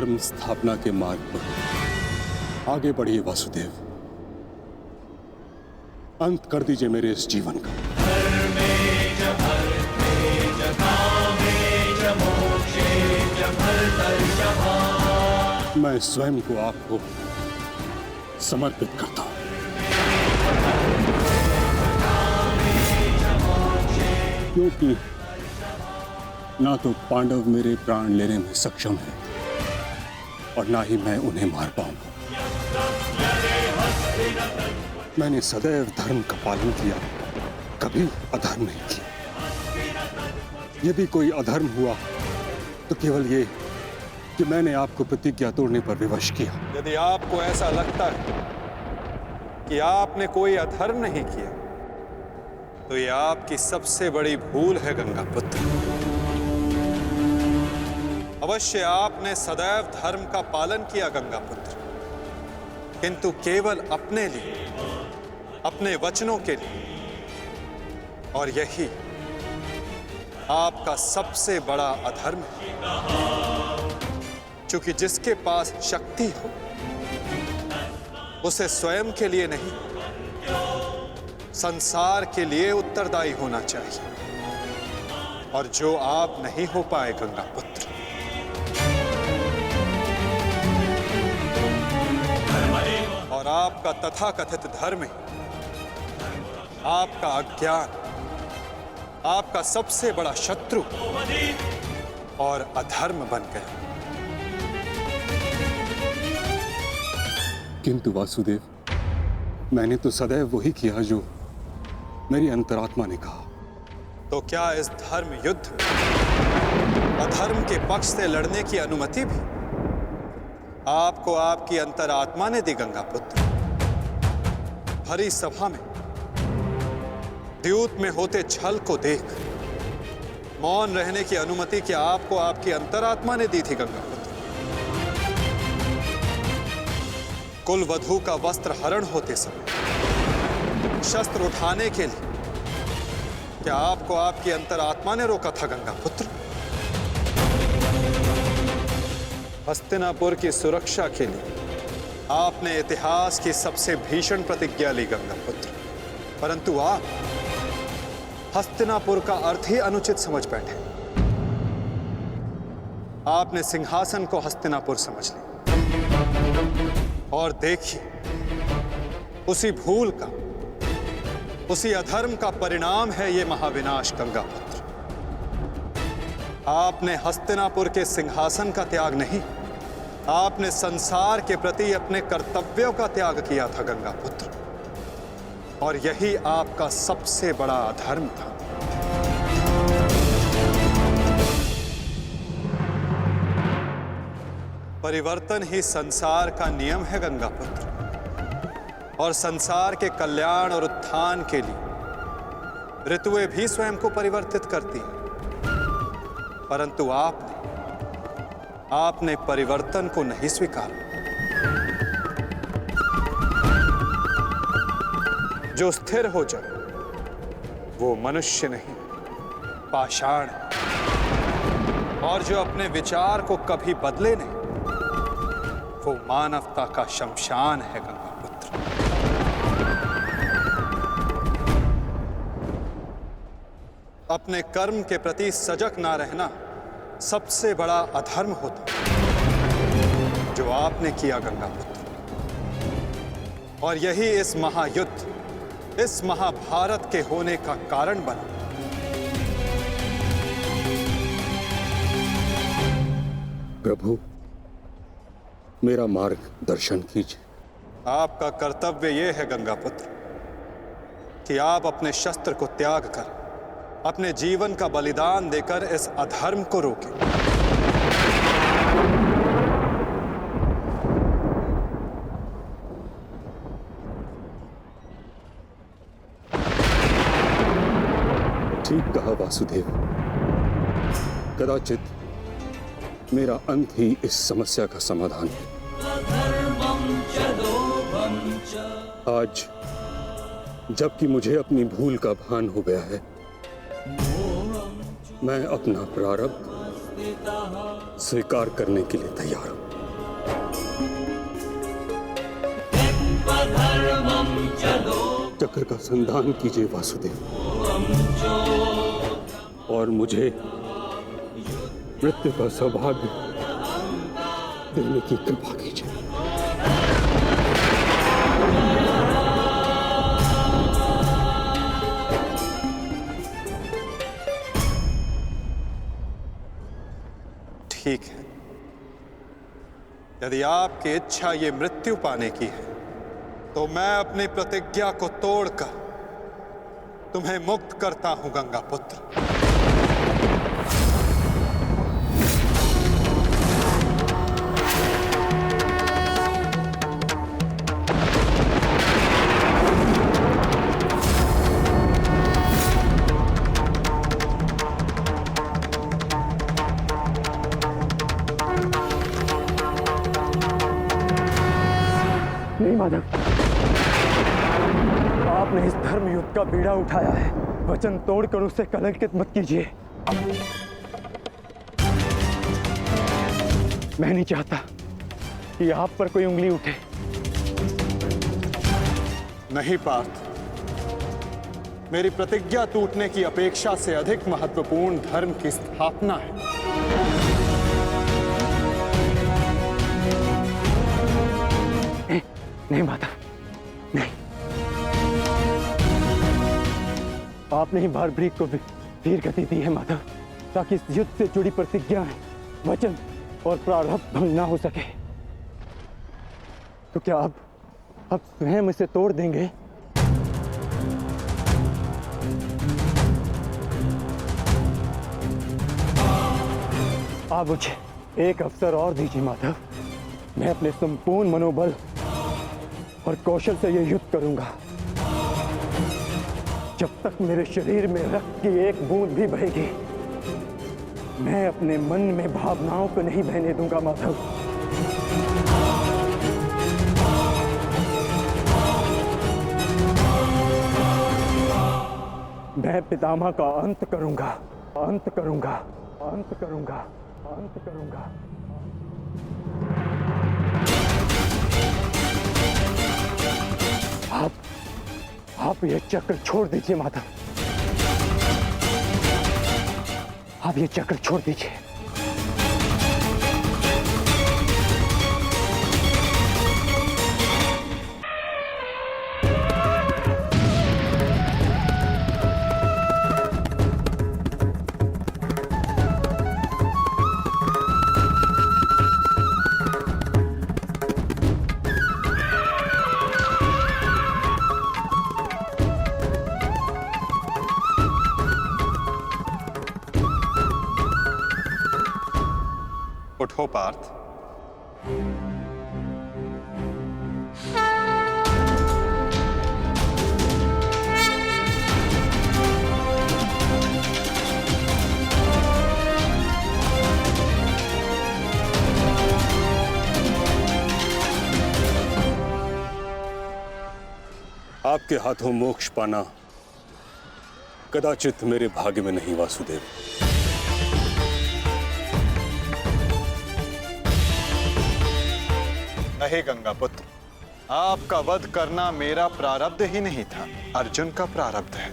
धर्म स्थापना के मार्ग पर आगे बढ़िए वासुदेव। अंत कर दीजिए मेरे इस जीवन का। मैं स्वयं को आपको समर्पित करता हूं। क्योंकि ना तो पांडव मेरे प्राण लेने में सक्षम है और ना ही मैं उन्हें मार पाऊंगा। मैंने सदैव धर्म का पालन किया, कभी अधर्म नहीं किया। यदि कोई अधर्म हुआ तो केवल ये कि मैंने आपको प्रतिज्ञा तोड़ने पर विवश किया। यदि आपको ऐसा लगता है कि आपने कोई अधर्म नहीं किया तो यह आपकी सबसे बड़ी भूल है गंगापुत्र। अवश्य आपने सदैव धर्म का पालन किया गंगापुत्र, किंतु केवल अपने लिए, अपने वचनों के लिए। और यही आपका सबसे बड़ा अधर्म है। क्योंकि जिसके पास शक्ति हो उसे स्वयं के लिए नहीं, संसार के लिए उत्तरदायी होना चाहिए। और जो आप नहीं हो पाए गंगापुत्र। और आपका तथाकथित धर्म ही आपका अज्ञान, आपका सबसे बड़ा शत्रु और अधर्म बन गया। किंतु वासुदेव, मैंने तो सदैव वही किया जो मेरी अंतरात्मा ने कहा। तो क्या इस धर्म युद्ध में अधर्म के पक्ष से लड़ने की अनुमति भी आपको आपकी अंतरात्मा ने दी गंगापुत्र? भरी सभा में द्यूत में होते छल को देख मौन रहने की अनुमति क्या आपको आपकी अंतरात्मा ने दी थी गंगापुत्र? कुल वधू का वस्त्र हरण होते समय शस्त्र उठाने के लिए क्या आपको आपकी अंतरात्मा ने रोका था गंगापुत्र? हस्तिनापुर की सुरक्षा के लिए आपने इतिहास की सबसे भीषण प्रतिज्ञा ली गंगापुत्र, परंतु आप हस्तिनापुर का अर्थ ही अनुचित समझ बैठे। आपने सिंहासन को हस्तिनापुर समझ लिया। और देखिए, उसी भूल का, उसी अधर्म का परिणाम है ये महाविनाश गंगापुत्र। आपने हस्तिनापुर के सिंहासन का त्याग नहीं, आपने संसार के प्रति अपने कर्तव्यों का त्याग किया था गंगापुत्र। और यही आपका सबसे बड़ा अधर्म था। परिवर्तन ही संसार का नियम है गंगापुत्र। और संसार के कल्याण और उत्थान के लिए ऋतुएं भी स्वयं को परिवर्तित करती हैं, परंतु आपने परिवर्तन को नहीं स्वीकारा। जो स्थिर हो जाए वो मनुष्य नहीं, पाषाण है। और जो अपने विचार को कभी बदले नहीं, वो मानवता का शमशान है गंगापुत्र। अपने कर्म के प्रति सजग ना रहना सबसे बड़ा अधर्म होता जो आपने किया गंगापुत्र। और यही इस महायुद्ध, इस महाभारत के होने का कारण बना। प्रभु, मेरा मार्ग दर्शन कीजिए। आपका कर्तव्य यह है गंगापुत्र कि आप अपने शस्त्र को त्याग कर अपने जीवन का बलिदान देकर इस अधर्म को रोकें। ठीक कहा वासुदेव। कदाचित मेरा अंत ही इस समस्या का समाधान है। आज जबकि मुझे अपनी भूल का भान हो गया है, मैं अपना प्रारब्ध स्वीकार करने के लिए तैयार हूं। चक्र का संधान कीजिए वासुदेव, और मुझे मृत्यु का सौभाग्य देने की कृपा कीजिए। ठीक है, यदि आपकी इच्छा ये मृत्यु पाने की है तो मैं अपनी प्रतिज्ञा को तोड़कर तुम्हें मुक्त करता हूं गंगा पुत्र। नहीं माधव, आपने इस धर्म युद्ध का बीड़ा उठाया है, वचन तोड़कर उसे कलंकित मत कीजिए। मैं नहीं चाहता कि आप पर कोई उंगली उठे। नहीं पार्थ, मेरी प्रतिज्ञा टूटने की अपेक्षा से अधिक महत्वपूर्ण धर्म की स्थापना है। नहीं माधव, नहीं। आपने ही भारभृग को वीर गति दी है माधव, ताकि इस युद्ध से जुड़ी प्रतिज्ञाएं, वचन और प्रारब्ध भंग ना हो सके। तो क्या आप स्वयं इसे तोड़ देंगे? आप मुझे एक अवसर और दीजिए माधव, मैं अपने संपूर्ण मनोबल और कौशल से यह युद्ध करूंगा। जब तक मेरे शरीर में रक्त की एक बूंद भी बहेगी, मैं अपने मन में भावनाओं को नहीं बहने दूंगा माधव। मैं पितामह का अंत करूंगा, अंत करूंगा, अंत करूंगा, अंत करूंगा। आप ये चक्र छोड़ दीजिए माधव, आप ये चक्र छोड़ दीजिए। उठो पार्थ। आपके हाथों मोक्ष पाना कदाचित मेरे भाग्य में नहीं वासुदेव। नहीं गंगा पुत्र, आपका वध करना मेरा प्रारब्ध ही नहीं था, अर्जुन का प्रारब्ध है।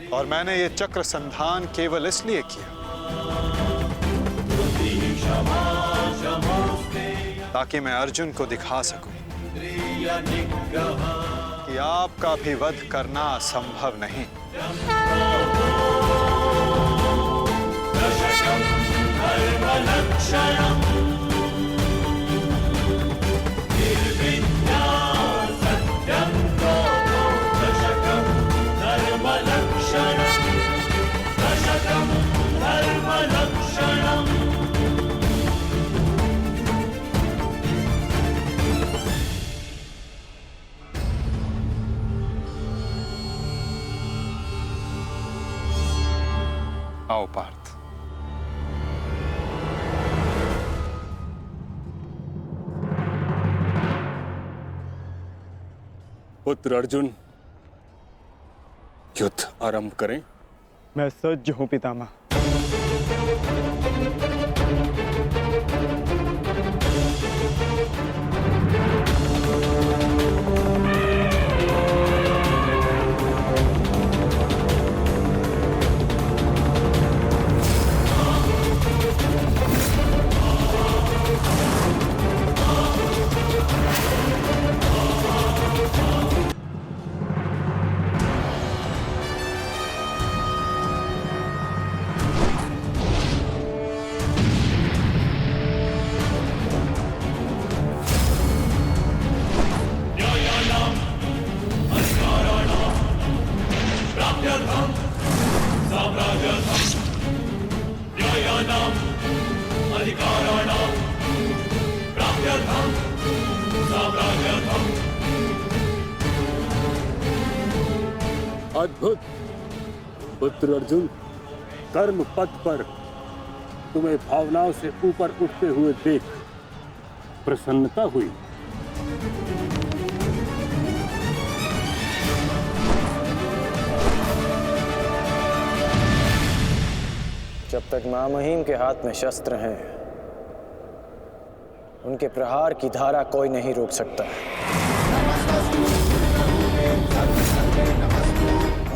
और मैंने ये चक्र संधान केवल इसलिए किया ताकि मैं अर्जुन को दिखा सकूं कि आपका भी वध करना असंभव नहीं। आओ पार्थ। पुत्र अर्जुन, युद्ध आरंभ करें। मैं सज्ज हूं पितामह। अद्भुत। पुत्र अर्जुन, कर्म पथ पर तुम्हें भावनाओं से ऊपर उठते हुए देख प्रसन्नता हुई। जब तक महामहिम के हाथ में शस्त्र हैं, उनके प्रहार की धारा कोई नहीं रोक सकता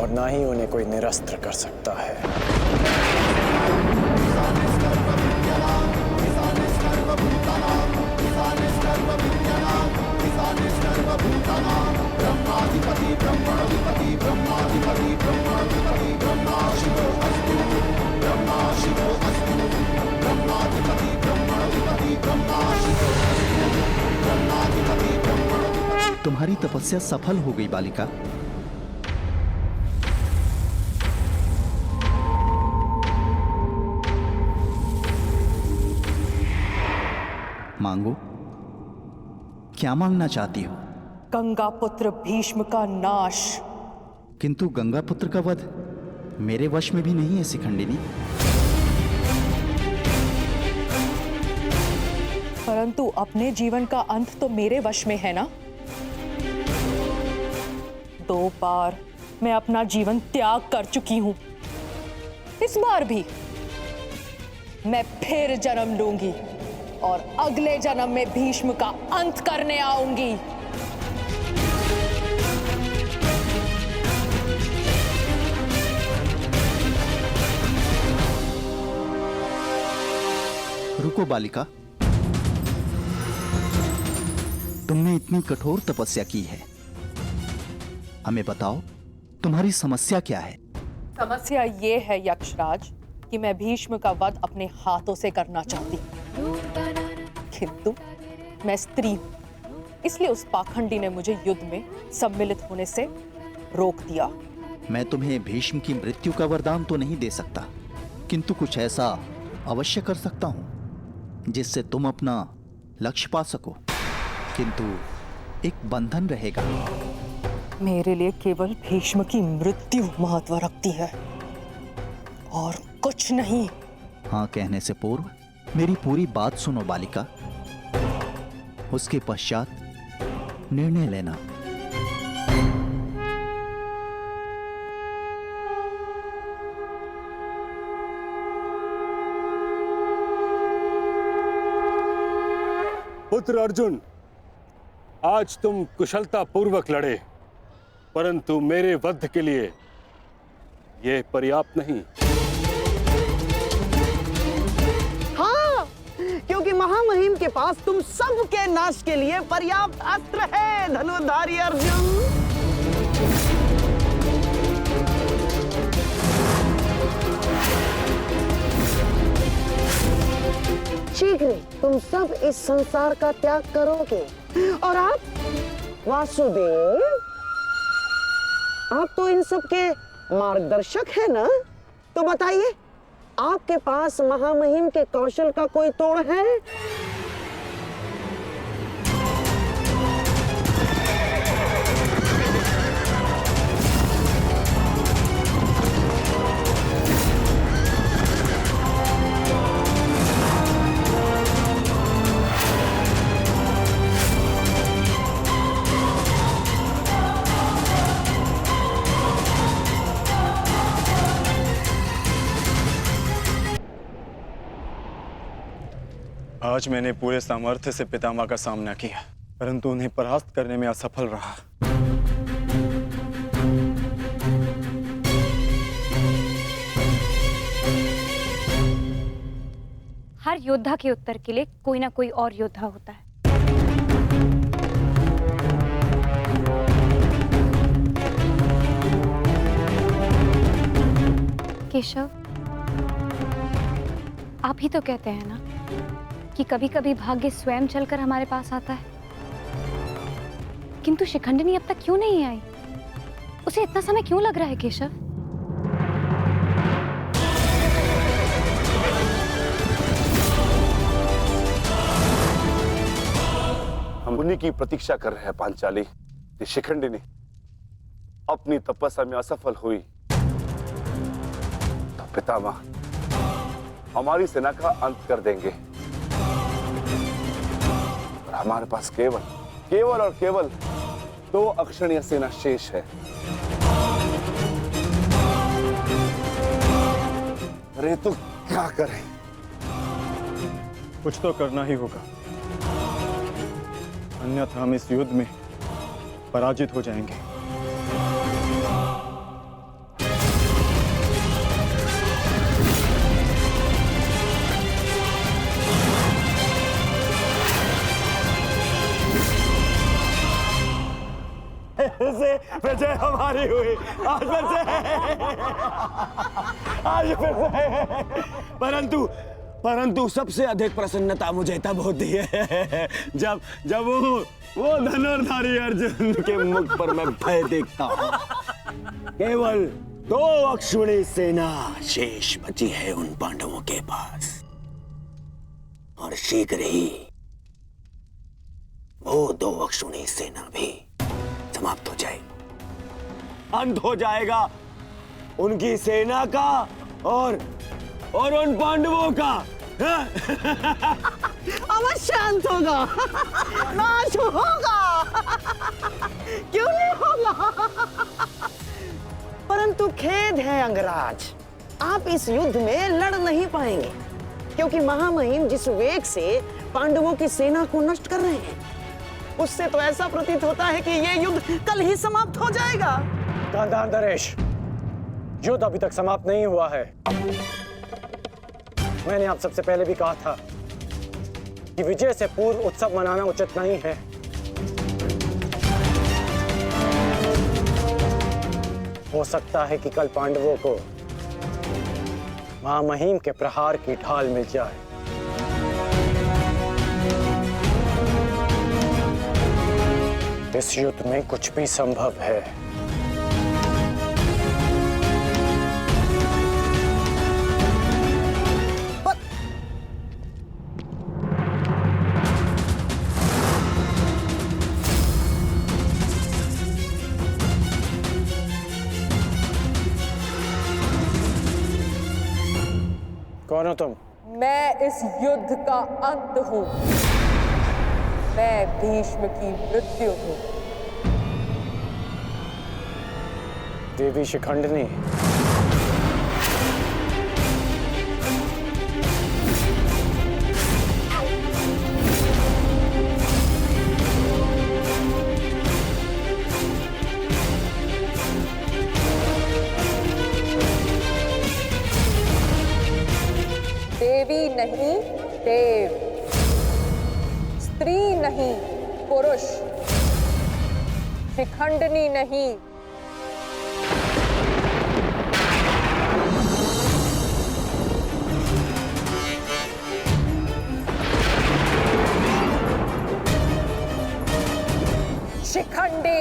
और ना ही उन्हें कोई निरस्त्र कर सकता है। तुम्हारी तपस्या सफल हो गई बालिका। मांगो, क्या मांगना चाहती हो? गंगा पुत्र भीष्म का नाश। किंतु गंगा पुत्र का वध मेरे वश में भी नहीं है शिखंडिनी। परंतु अपने जीवन का अंत तो मेरे वश में है ना। 2 बार मैं अपना जीवन त्याग कर चुकी हूं। इस बार भी मैं फिर जन्म लूंगी और अगले जन्म में भीष्म का अंत करने आऊंगी। रुको बालिका, तुमने इतनी कठोर तपस्या की है, हमें बताओ तुम्हारी समस्या क्या है? समस्या ये है यक्षराज कि मैं भीष्म का वध अपने हाथों से करना चाहती हूँ, किंतु मैं स्त्री हूं, इसलिए उस पाखंडी ने मुझे युद्ध में सम्मिलित होने से रोक दिया। मैं तुम्हें भीष्म की मृत्यु का वरदान तो नहीं दे सकता, किंतु कुछ ऐसा अवश्य कर सकता हूं जिससे तुम अपना लक्ष्य पा सको, किंतु एक बंधन रहेगा। मेरे लिए केवल भीष्म की मृत्यु महत्व रखती है और कुछ नहीं। हाँ कहने से पूर्व मेरी पूरी बात सुनो बालिका, उसके पश्चात निर्णय लेना। पुत्र अर्जुन, आज तुम कुशलता पूर्वक लड़े, परंतु मेरे वध के लिए यह पर्याप्त नहीं। हाँ, क्योंकि महामहिम के पास तुम सबके नाश के लिए पर्याप्त अस्त्र है धनुर्धारी अर्जुन। शीघ्र तुम सब इस संसार का त्याग करोगे और आप वासुदेव, आप तो इन सब के मार्गदर्शक है ना, तो बताइए आपके पास महामहिम के कौशल का कोई तोड़ है? आज मैंने पूरे सामर्थ्य से पितामह का सामना किया, परंतु उन्हें परास्त करने में असफल रहा। हर योद्धा के उत्तर के लिए कोई ना कोई और योद्धा होता है। केशव, आप ही तो कहते हैं ना कि कभी कभी भाग्य स्वयं चलकर हमारे पास आता है, किंतु शिखंडिनी अब तक क्यों नहीं आई? उसे इतना समय क्यों लग रहा है केशव? हम उन्हीं की प्रतीक्षा कर रहे हैं पांचाली। ये शिखंडिनी अपनी तपस्या में असफल हुई तो पितामह हमारी सेना का अंत कर देंगे और हमारे पास केवल और केवल 2 अक्षणीय सेना शेष है। अरे तो क्या करें? कुछ तो करना ही होगा, अन्यथा हम इस युद्ध में पराजित हो जाएंगे। विजय हमारी हुई आज फिर से परंतु सबसे अधिक प्रसन्नता मुझे तब होती है जब वो धनुर्धारी अर्जुन के मुख पर मैं भय देखता हूँ। केवल 2 अक्षुणी सेना शेष बची है उन पांडवों के पास और शीघ्र ही वो 2 अक्षुणी सेना भी समाप्त हो जाएगी। अंत हो जाएगा उनकी सेना का और उन पांडवों का। अवश्य अंत होगा, नाश होगा, क्यों नहीं होगा? परंतु खेद है अंगराज, आप इस युद्ध में लड़ नहीं पाएंगे क्योंकि महामहिम जिस वेग से पांडवों की सेना को नष्ट कर रहे हैं उससे तो ऐसा प्रतीत होता है कि यह युद्ध कल ही समाप्त हो जाएगा। गांधार नरेश, युद्ध अभी तक समाप्त नहीं हुआ है। मैंने आप सबसे पहले भी कहा था कि विजय से पूर्व उत्सव मनाना उचित नहीं है। हो सकता है कि कल पांडवों को महामहिम के प्रहार की ढाल मिल जाए। इस युद्ध में कुछ भी संभव है। कौन हो तुम? मैं इस युद्ध का अंत हूं। मैं भीष्म की मृत्यु हूं। देवी शिखंडिनी, देवी नहीं देव, स्त्री नहीं पुरुष, शिखंडिनी नहीं। शिखंडी।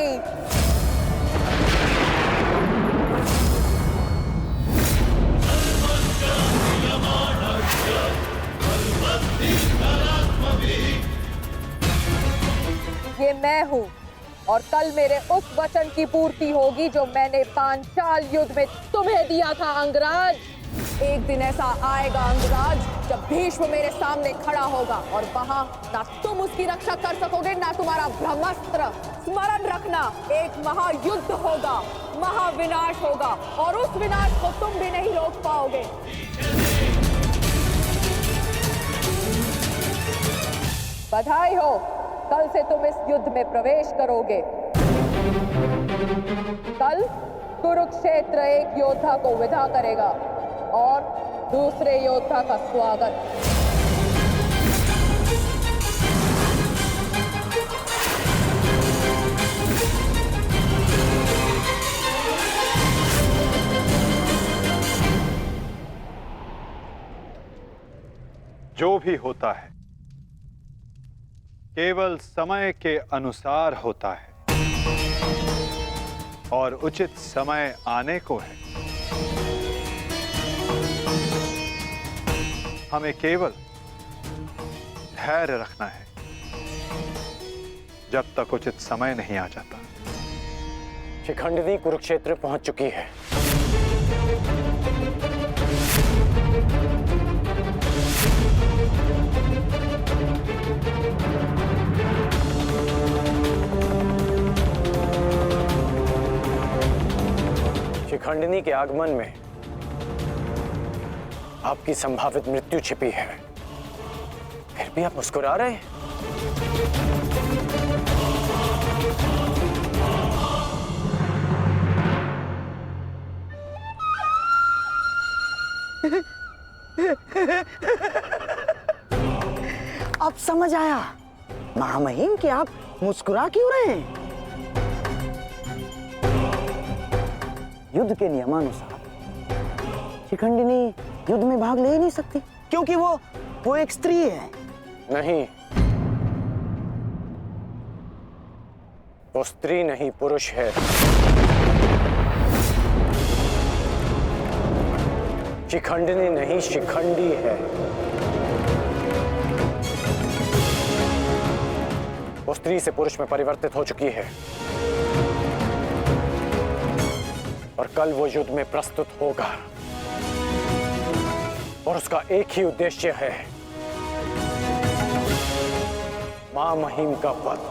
ये मैं हूं और कल मेरे उस वचन की पूर्ति होगी जो मैंने पांचाल युद्ध में तुम्हें दिया था अंगराज। एक दिन ऐसा आएगा अंगराज जब भीष्म मेरे सामने खड़ा होगा और वहां ना तुम उसकी रक्षा कर सकोगे ना तुम्हारा ब्रह्मास्त्र। स्मरण रखना, एक महायुद्ध होगा, महाविनाश होगा और उस विनाश को तुम भी नहीं रोक पाओगे। बधाई हो, कल से तुम इस युद्ध में प्रवेश करोगे। कल कुरुक्षेत्र एक योद्धा को विदा करेगा और दूसरे योद्धा का स्वागत। जो भी होता है केवल समय के अनुसार होता है और उचित समय आने को है। हमें केवल धैर्य रखना है जब तक उचित समय नहीं आ जाता। शिखंडिनी कुरुक्षेत्र पहुंच चुकी है। शिखंडिनी के आगमन में आपकी संभावित मृत्यु छिपी है, फिर भी आप मुस्कुरा रहे हैं। अब समझ आया महामहिम कि आप मुस्कुरा क्यों रहे हैं। युद्ध के नियमानुसार शिखंडिनी युद्ध में भाग ले ही नहीं सकती, क्योंकि वो एक स्त्री है। नहीं, वो स्त्री नहीं पुरुष है। शिखंडिनी नहीं, शिखंडी है। वो स्त्री से पुरुष में परिवर्तित हो चुकी है और कल वो युद्ध में प्रस्तुत होगा और उसका एक ही उद्देश्य है, महामहिम का वध।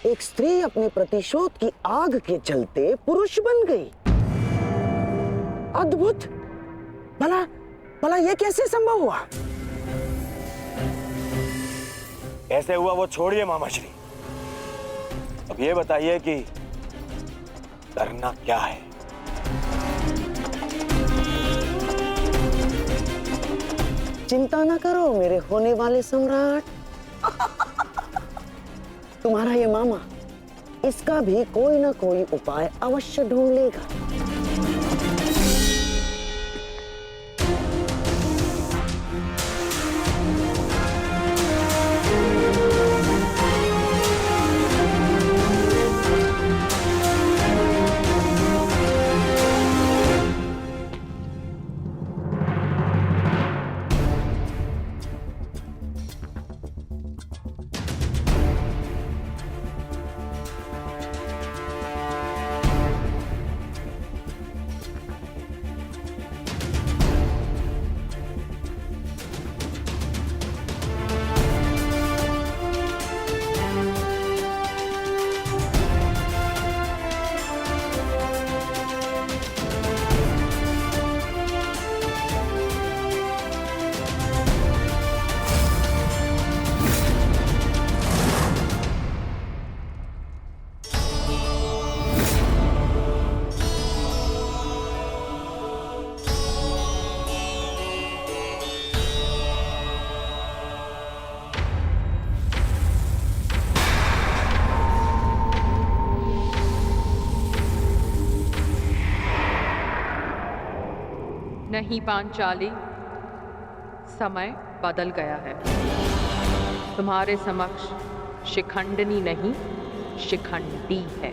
एक स्त्री अपने प्रतिशोध की आग के चलते पुरुष बन गई। अद्भुत। भला ये कैसे संभव हुआ? कैसे हुआ वो छोड़िए मामाश्री, अब ये बताइए कि करना क्या है। चिंता ना करो मेरे होने वाले सम्राट। तुम्हारा ये मामा इसका भी कोई ना कोई उपाय अवश्य ढूंढ लेगा। नहीं पांचाली, समय बदल गया है। तुम्हारे समक्ष शिखंडिनी नहीं, शिखंडी है।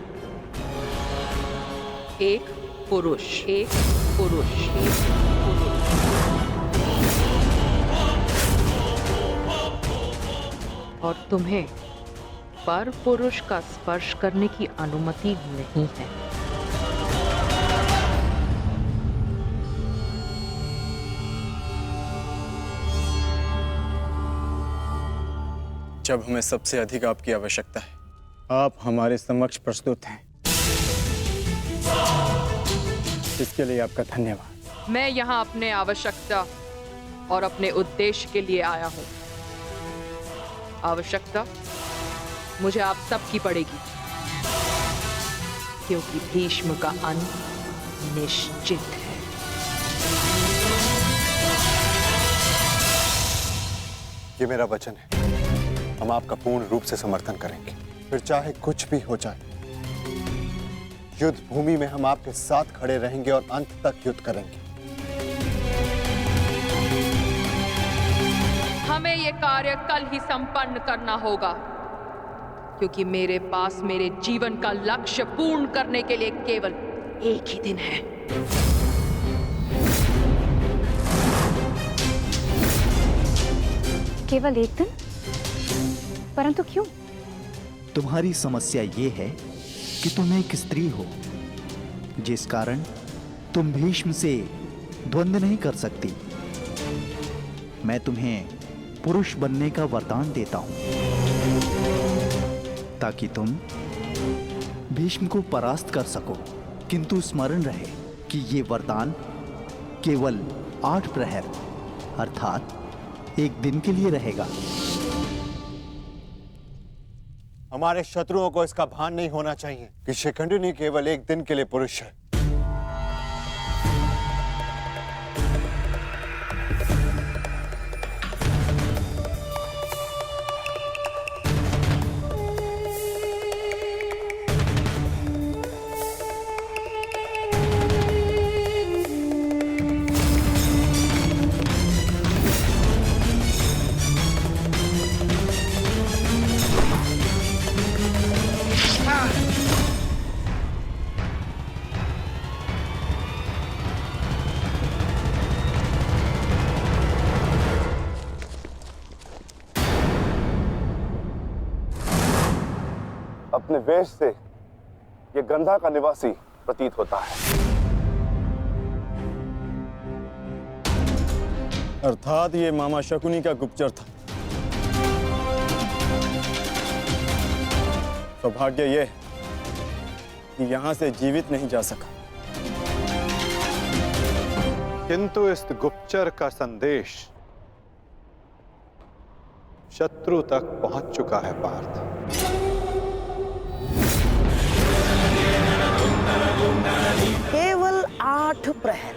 एक पुरुष, एक पुरुष, एक पुरुष। और तुम्हें पर पुरुष का स्पर्श करने की अनुमति नहीं है। जब हमें सबसे अधिक आपकी आवश्यकता है, आप हमारे समक्ष प्रस्तुत हैं। इसके लिए आपका धन्यवाद। मैं यहाँ अपने आवश्यकता और अपने उद्देश्य के लिए आया हूँ। आवश्यकता मुझे आप सबकी पड़ेगी, क्योंकि भीष्म का अंत निश्चित है। ये मेरा वचन है, हम आपका पूर्ण रूप से समर्थन करेंगे, फिर चाहे कुछ भी हो जाए। युद्ध भूमि में हम आपके साथ खड़े रहेंगे और अंत तक युद्ध करेंगे। हमें ये कार्य कल ही संपन्न करना होगा, क्योंकि मेरे पास मेरे जीवन का लक्ष्य पूर्ण करने के लिए केवल एक ही दिन है। केवल एक दिन? परंतु क्यों? तुम्हारी समस्या ये है कि तुम एक स्त्री हो, जिस कारण तुम भीष्म से द्वंद्व नहीं कर सकती। मैं तुम्हें पुरुष बनने का वरदान देता हूं, ताकि तुम भीष्म को परास्त कर सको। किंतु स्मरण रहे कि ये वरदान केवल 8 प्रहर अर्थात एक दिन के लिए रहेगा। हमारे शत्रुओं को इसका भान नहीं होना चाहिए कि शिखंडिनी केवल एक दिन के लिए पुरुष है। अपने वेश से ये गंधा का निवासी प्रतीत होता है। अर्थात ये मामा शकुनी का गुप्तचर था। सौभाग्य ये कि यहां से जीवित नहीं जा सका। किंतु इस गुप्तचर का संदेश शत्रु तक पहुंच चुका है पार्थ। केवल 8 प्रहर,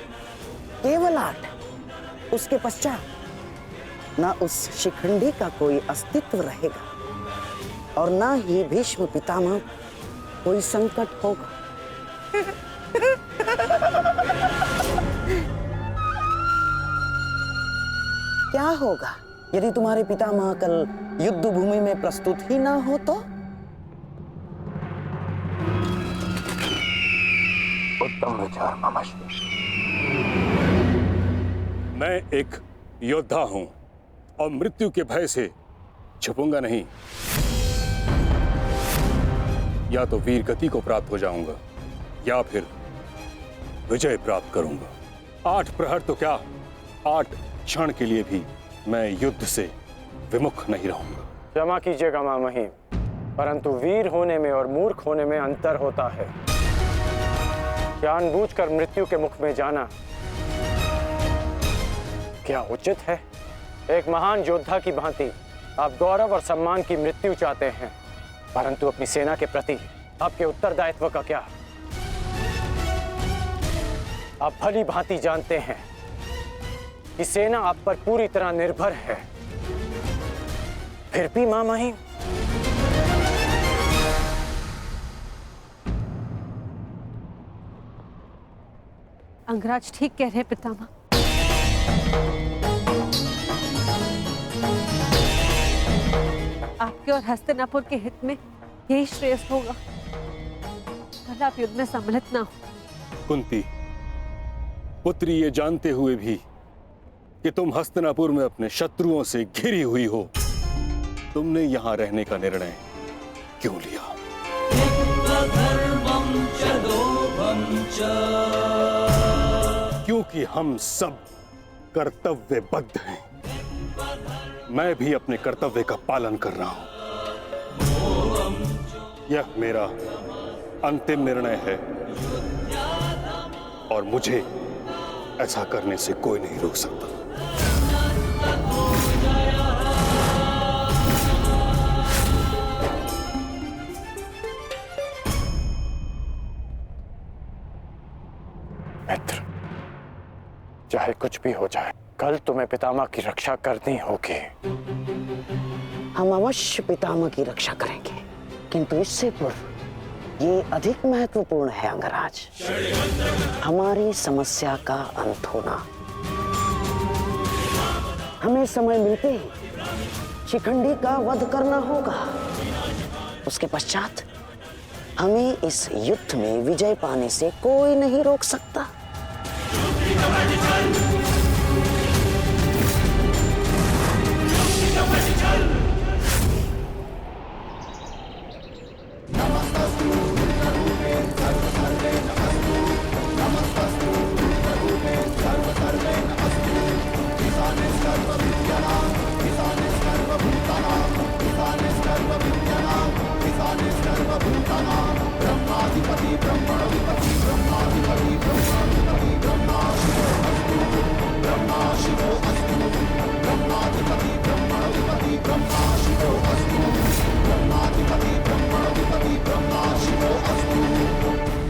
केवल 8। उसके पश्चात ना उस शिखंडी का कोई अस्तित्व रहेगा और ना ही भीष्म पितामह कोई संकट होगा। क्या होगा यदि तुम्हारे पितामह कल युद्ध भूमि में प्रस्तुत ही ना हो तो? उत्तम विचार मामाश्री। मैं एक योद्धा हूं और मृत्यु के भय से छुपूंगा नहीं। या तो वीर गति को प्राप्त हो जाऊंगा या फिर विजय प्राप्त करूंगा। 8 प्रहर तो क्या, 8 क्षण के लिए भी मैं युद्ध से विमुख नहीं रहूंगा। क्षमा कीजिएगा मामही, परंतु वीर होने में और मूर्ख होने में अंतर होता है। जानबूझकर मृत्यु के मुख में जाना क्या उचित है? एक महान योद्धा की भांति आप गौरव और सम्मान की मृत्यु चाहते हैं, परंतु अपनी सेना के प्रति आपके उत्तरदायित्व का क्या? आप भली भांति जानते हैं कि सेना आप पर पूरी तरह निर्भर है। फिर भी मामही अंगराज ठीक कह रहे हैं पितामह। आपके और हस्तिनापुर के हित में यही श्रेष्ठ होगा। भला आप युद्ध में सम्मिलित ना हो। कुंती पुत्री, ये जानते हुए भी कि तुम हस्तिनापुर में अपने शत्रुओं से घिरी हुई हो, तुमने यहां रहने का निर्णय क्यों लिया? क्योंकि हम सब कर्तव्यबद्ध हैं। मैं भी अपने कर्तव्य का पालन कर रहा हूं। यह मेरा अंतिम निर्णय है और मुझे ऐसा करने से कोई नहीं रोक सकता। मित्र, चाहे कुछ भी हो जाए, कल तुम्हें पितामह की रक्षा करनी होगी। हम अवश्य पितामह की रक्षा करेंगे, किंतु इससे पूर्व ये अधिक महत्वपूर्ण है अंगराज, हमारी समस्या का अंत होना। हमें समय मिलते ही शिखंडी का वध करना होगा। उसके पश्चात हमें इस युद्ध में विजय पाने से कोई नहीं रोक सकता।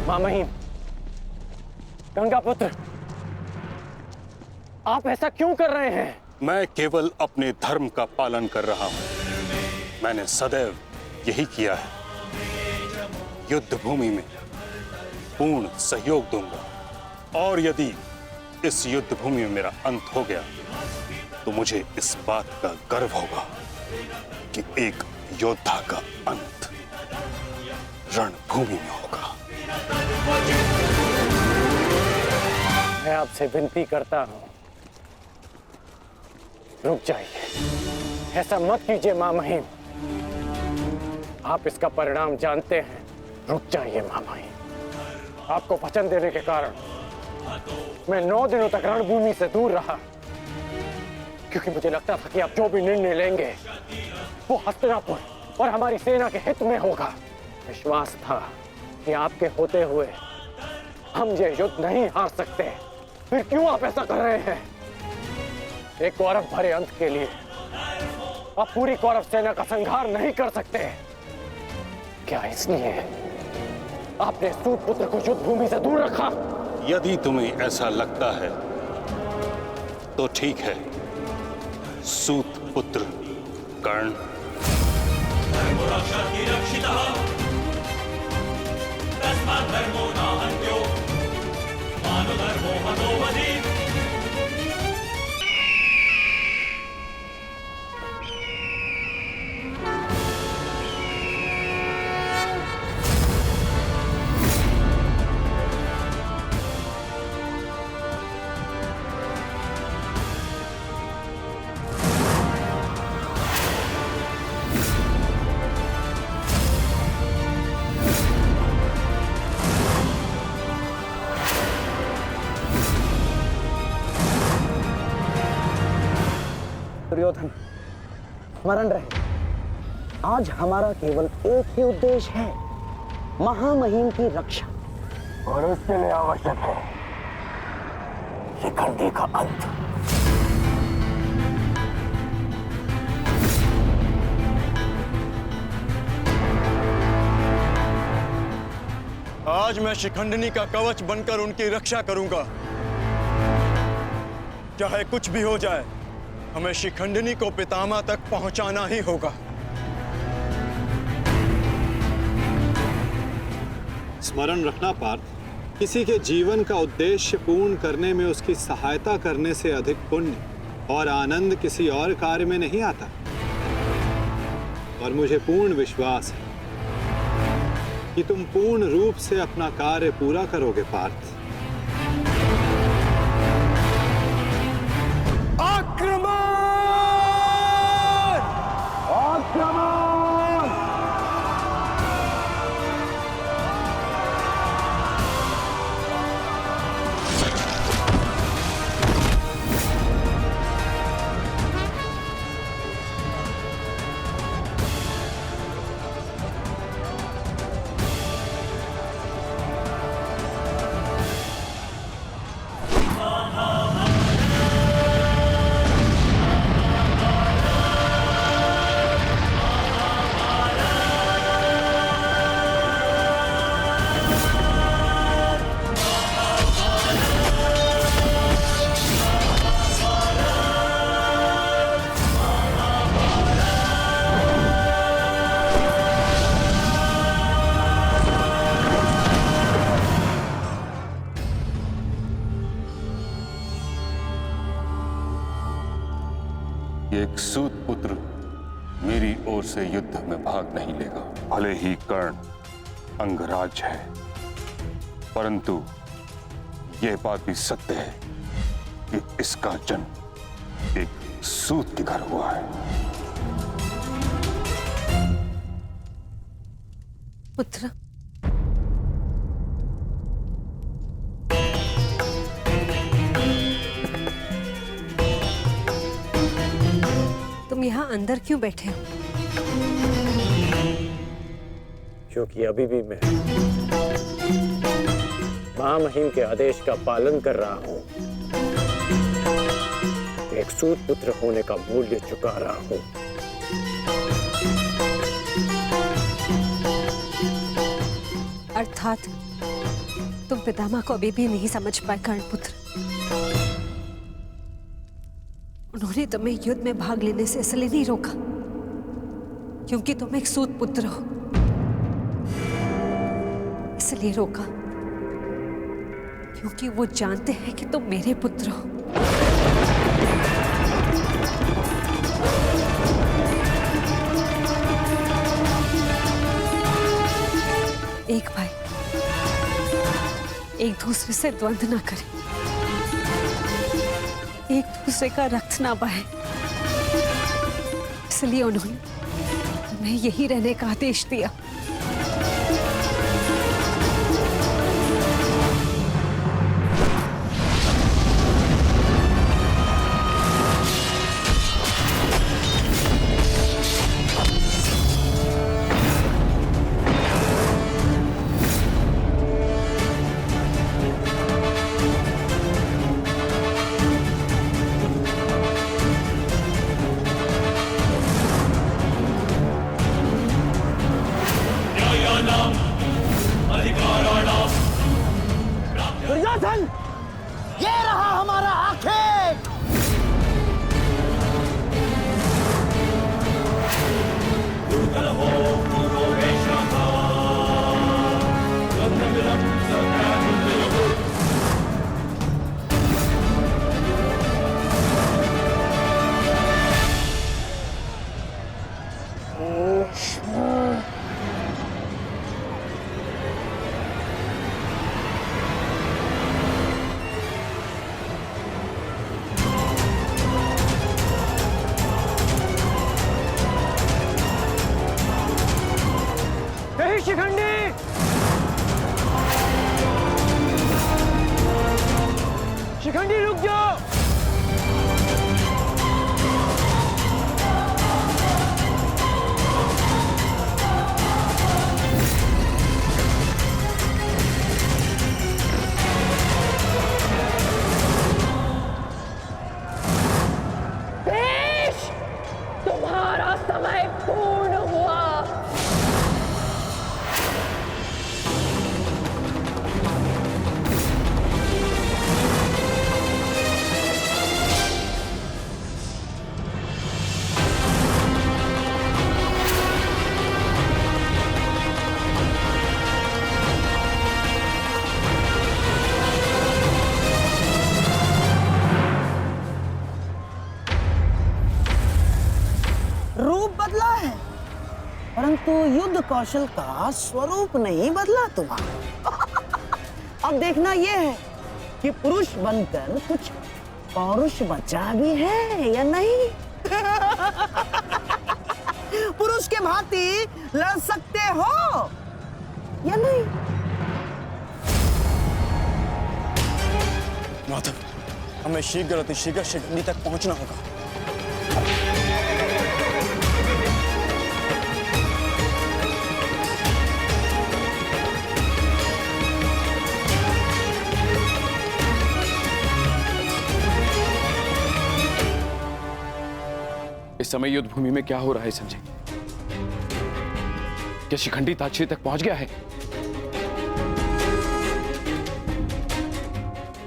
मां महिम, गंगा पुत्र, आप ऐसा क्यों कर रहे हैं? मैं केवल अपने धर्म का पालन कर रहा हूं। मैंने सदैव यही किया है। युद्ध भूमि में पूर्ण सहयोग दूंगा और यदि इस युद्ध भूमि में मेरा अंत हो गया तो मुझे इस बात का गर्व होगा कि एक योद्धा का अंत रणभूमि में होगा। मैं आपसे विनती करता हूं, रुक जाइए। ऐसा मत कीजिए मां महिम, आप इसका परिणाम जानते हैं। रुक जाइए मां महिम। आपको वचन देने के कारण मैं 9 दिनों तक रणभूमि से दूर रहा, क्योंकि मुझे लगता था कि आप जो भी निर्णय लेंगे वो हस्तिनापुर और हमारी सेना के हित में होगा। विश्वास था कि आपके होते हुए हम ये युद्ध नहीं हार सकते। फिर क्यों आप ऐसा कर रहे हैं? एक कौरव भरे अंत के लिए आप पूरी कौरव सेना का संहार नहीं कर सकते। क्या इसलिए आपने सूत पुत्र को युद्ध भूमि से दूर रखा? यदि तुम्हें ऐसा लगता है तो ठीक है। सूत पुत्र कर्ण दुर्योधन, स्मरण रहे, आज हमारा केवल एक ही उद्देश्य है, महामहिम की रक्षा, और उसके लिए आवश्यक है शिखंडी का अंत। आज मैं शिखंडिनी का कवच बनकर उनकी रक्षा करूंगा। चाहे कुछ भी हो जाए, हमें शिखंडिनी को पितामह तक पहुंचाना ही होगा। स्मरण रखना पार्थ, किसी के जीवन का उद्देश्य पूर्ण करने में उसकी सहायता करने से अधिक पुण्य और आनंद किसी और कार्य में नहीं आता। और मुझे पूर्ण विश्वास है कि तुम पूर्ण रूप से अपना कार्य पूरा करोगे पार्थ। एक सूत पुत्र मेरी ओर से युद्ध में भाग नहीं लेगा। भले ही कर्ण अंगराज है, परंतु यह बात भी सत्य है कि इसका जन्म एक सूत के घर हुआ है। पुत्र, तुम यहाँ अंदर क्यों बैठे हो? क्योंकि अभी भी मैं महामहिम के आदेश का पालन कर रहा हूँ। एक सूत पुत्र होने का मूल्य चुका रहा हूँ। अर्थात तुम पितामह को अभी भी नहीं समझ पाए कर्णपुत्र। उन्होंने तुम्हें युद्ध में भाग लेने से इसलिए नहीं रोका क्योंकि तुम एक सूत पुत्र हो, इसलिए रोका क्योंकि वो जानते हैं कि तुम मेरे पुत्र हो। एक भाई एक दूसरे से द्वंद्व ना करें, एक दूसरे का रक्त ना बहे, इसलिए उन्होंने तुम्हें यही रहने का आदेश दिया। दुर्योधन, ये रहा हमारा आखेट। शिखंडी, शिखंडी रुक जाओ। देश, तुम्हारा समय पूर्ण हुआ। रूप बदला है परंतु युद्ध कौशल का स्वरूप नहीं बदला तुम्हारा। अब देखना यह है कि पुरुष बनकर कुछ पौरुष बचा भी है या नहीं। पुरुष के भांति लड़ सकते हो या नहीं। माधव, हमें शीघ्र अतिशीघ्र शिखंडी तक पहुंचना होगा। इस समय युद्ध भूमि में क्या हो रहा है संजय? क्या शिखंडी ताक्षी तक पहुंच गया है?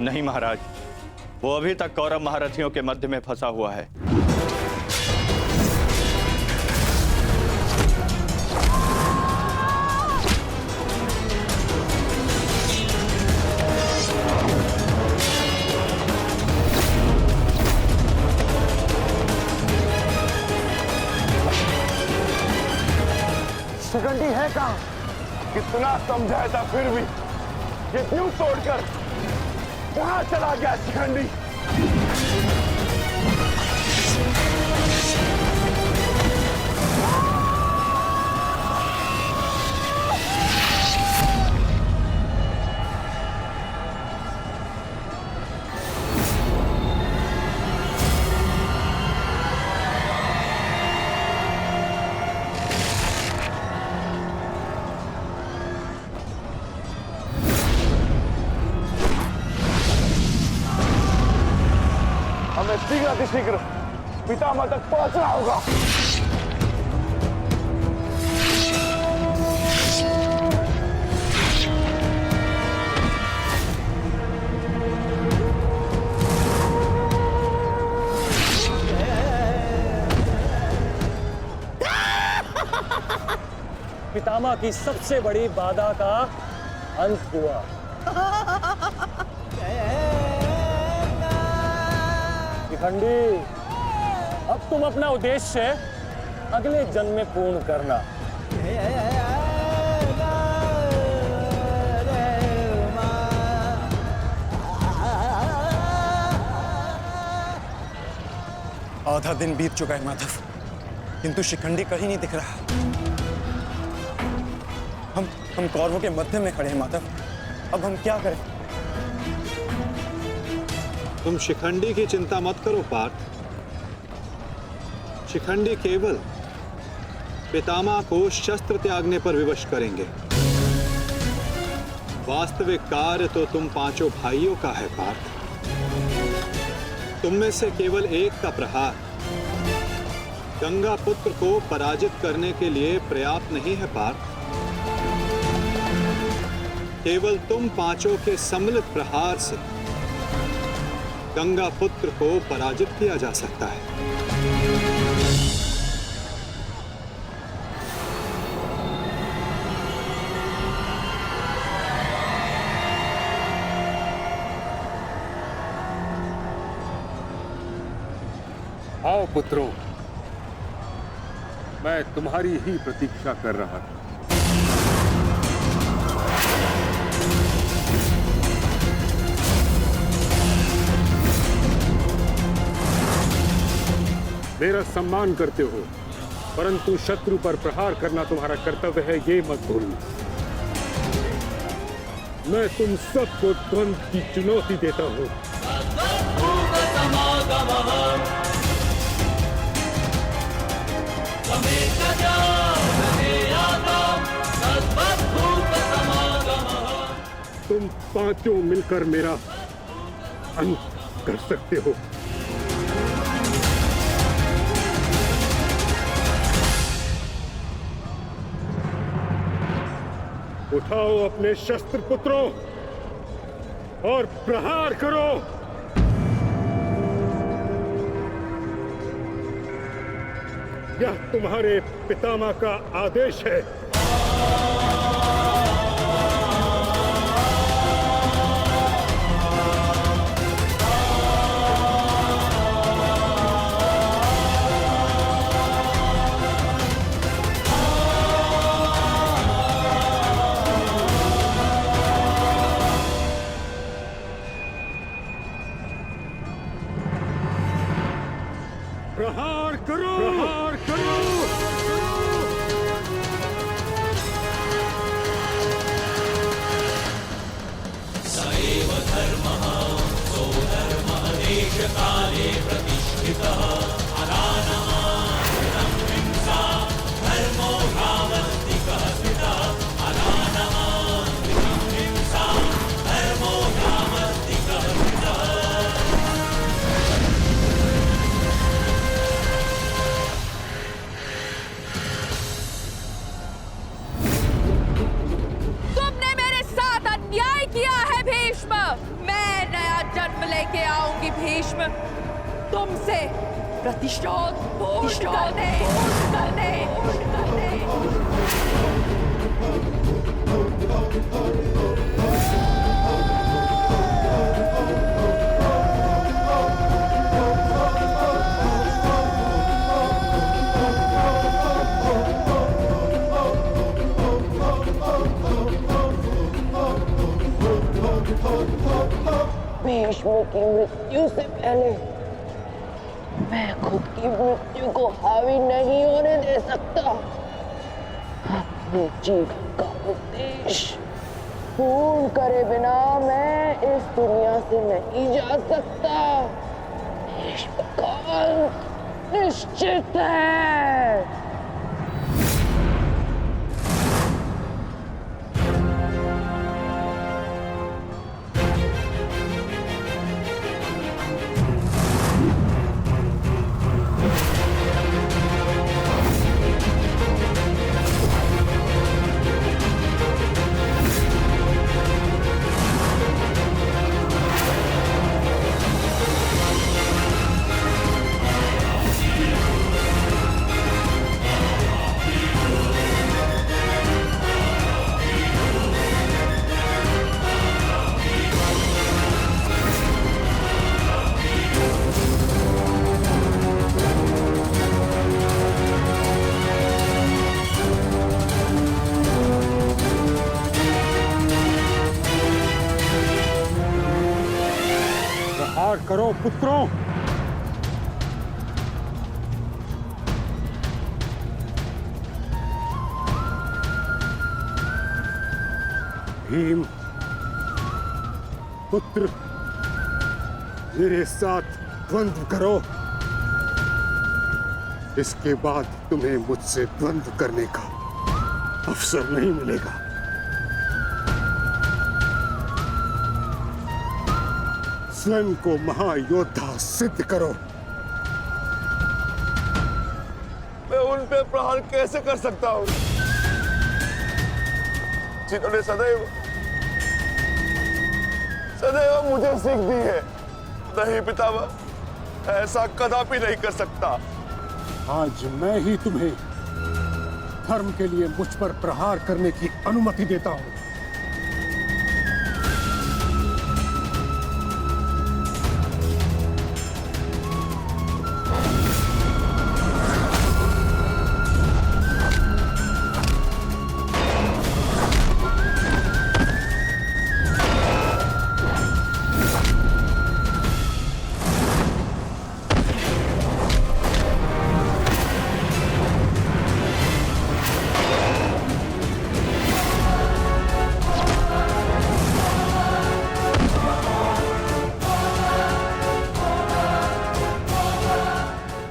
नहीं महाराज, वो अभी तक कौरव महारथियों के मध्य में फंसा हुआ है। शिखंडी है कहाँ? कितना समझाया था फिर भी ये द्वीप तोड़कर कहाँ चला गया शिखंडी? अतिशीघ्र पितामह तक पहुंचना होगा। पितामह की सबसे बड़ी बाधा का अंत हुआ। शिखंडी, अब तुम अपना उद्देश्य अगले जन्म में पूर्ण करना। आधा दिन बीत चुका है माधव, किंतु शिखंडी कहीं नहीं दिख रहा। हम कौरवों के मध्य में खड़े हैं माधव, अब हम क्या करें? तुम शिखंडी की चिंता मत करो पार्थ। शिखंडी केवल पितामह को शस्त्र त्यागने पर विवश करेंगे। वास्तविक कार्य तो तुम पांचों भाइयों का है पार्थ। तुम में से केवल एक का प्रहार गंगा पुत्र को पराजित करने के लिए पर्याप्त नहीं है पार्थ। केवल तुम पांचों के सम्मिलित प्रहार से गंगा पुत्र को पराजित किया जा सकता है। आओ पुत्रों, मैं तुम्हारी ही प्रतीक्षा कर रहा था। मेरा सम्मान करते हो, परंतु शत्रु पर प्रहार करना तुम्हारा कर्तव्य है, ये मत भूलना। मैं तुम सबको द्वंद्व की चुनौती देता हूं। तुम पांचों मिलकर मेरा अंत कर सकते हो। उठाओ अपने शस्त्र पुत्रों और प्रहार करो। यह तुम्हारे पितामह का आदेश है। प्रहार करो, प्रहार करो। सैव धर्मः सोधर्मः देशकाले प्रतिष्ठितः अनानः हिंसा धर्मो रामस्तिकः स्थितः अनानः हिंसा धर्मो रामस्तिकः स्थितः। मैं नया जन्म लेके आऊंगी भीष्म, तुमसे प्रतिशोध पूर्ण करने। भीष्म की मृत्यु से पहले मैं खुद की मृत्यु को हावी नहीं होने दे सकता। अपने जीवन का उद्देश्य पूर्ण करे बिना मैं इस दुनिया से नहीं जा सकता। भीष्म का अंत निश्चित है। करो पुत्रों। भीम पुत्र, मेरे साथ द्वंद्व करो। इसके बाद तुम्हें मुझसे द्वंद्व करने का अवसर नहीं मिलेगा। स्वयं को महायोद्धा सिद्ध करो। मैं उन पे प्रहार कैसे कर सकता हूं जिन्होंने सदैव मुझे सीख दी है? नहीं पितामह, ऐसा कदापि नहीं कर सकता। आज मैं ही तुम्हें धर्म के लिए मुझ पर प्रहार करने की अनुमति देता हूं।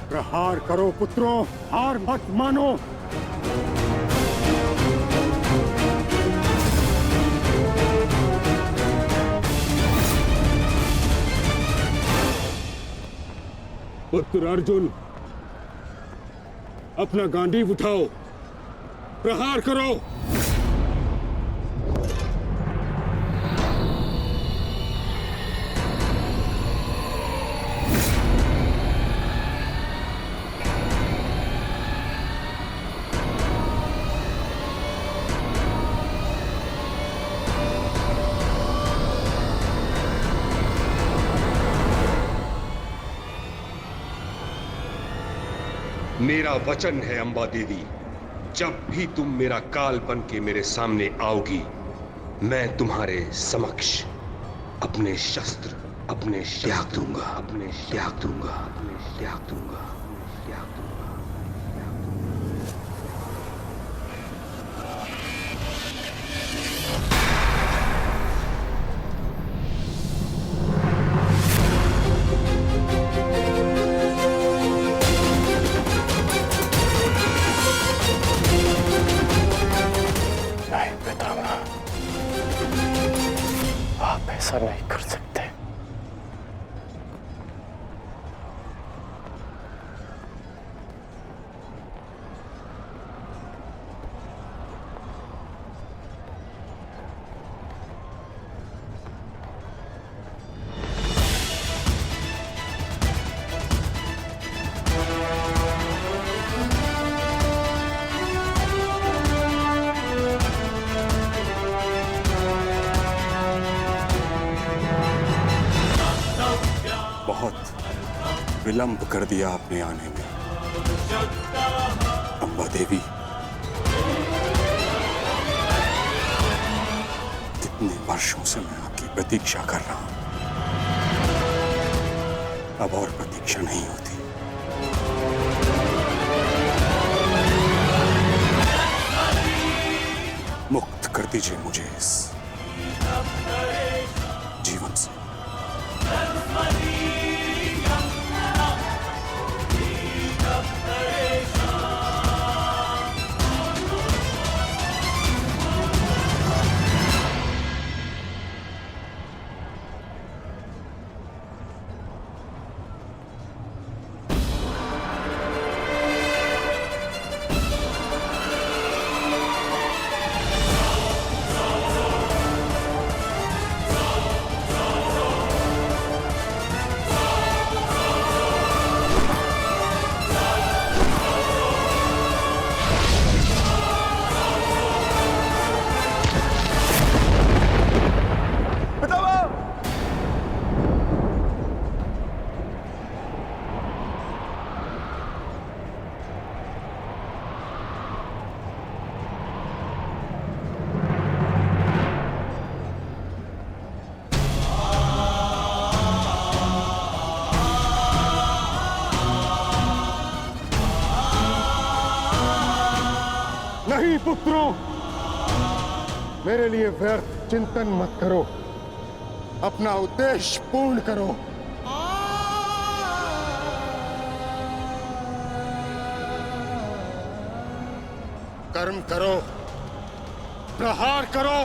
प्रहार करो पुत्रों, हार मत मानो। पुत्र अर्जुन, अपना गांडीव उठाओ, प्रहार करो। मेरा वचन है अंबा देवी, जब भी तुम मेरा काल बन के मेरे सामने आओगी, मैं तुम्हारे समक्ष अपने शस्त्र त्याग दूंगा, त्याग दूंगा। ऐसा नहीं कर सकते। विलंब कर दिया आपने आने में, अंबा देवी। कितने वर्षों से मैं आपकी प्रतीक्षा कर रहा हूं, अब और प्रतीक्षा नहीं होती। मुक्त कर दीजिए मुझे इस जीवन से। नहीं पुत्रों, मेरे लिए व्यर्थ चिंतन मत करो, अपना उद्देश्य पूर्ण करो। कर्म करो, प्रहार करो।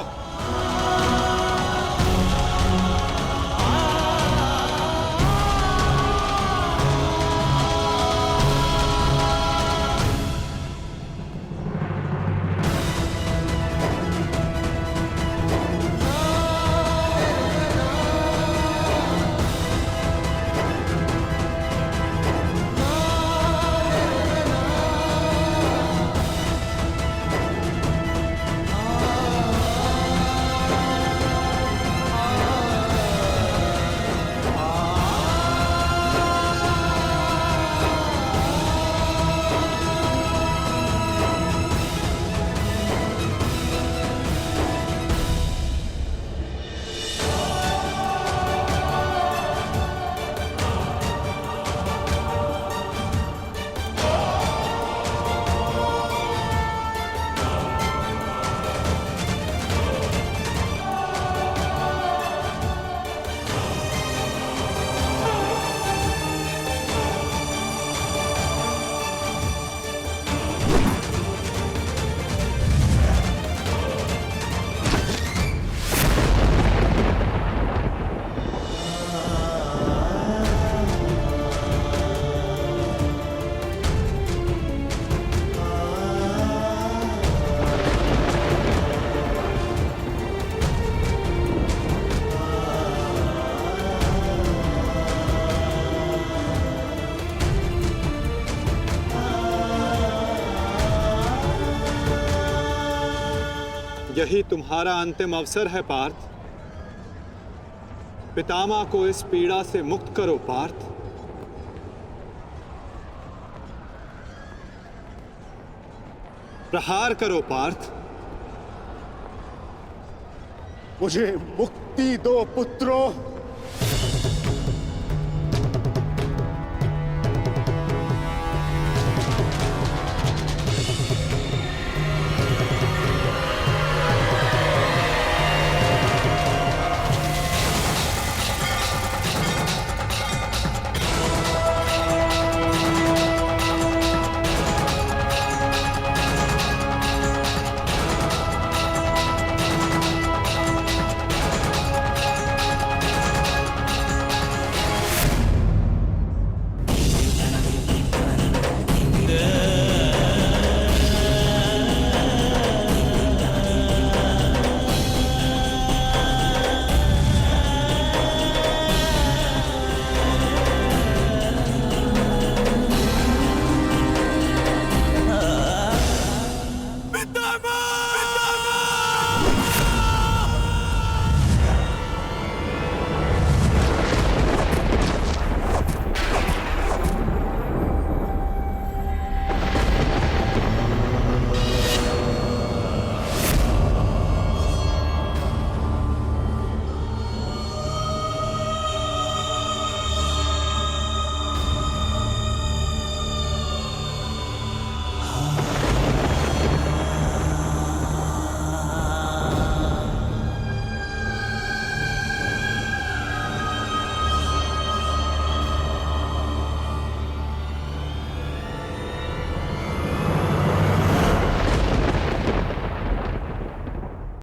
यही तुम्हारा अंतिम अवसर है पार्थ। पितामह को इस पीड़ा से मुक्त करो पार्थ। प्रहार करो पार्थ। मुझे मुक्ति दो पुत्रों।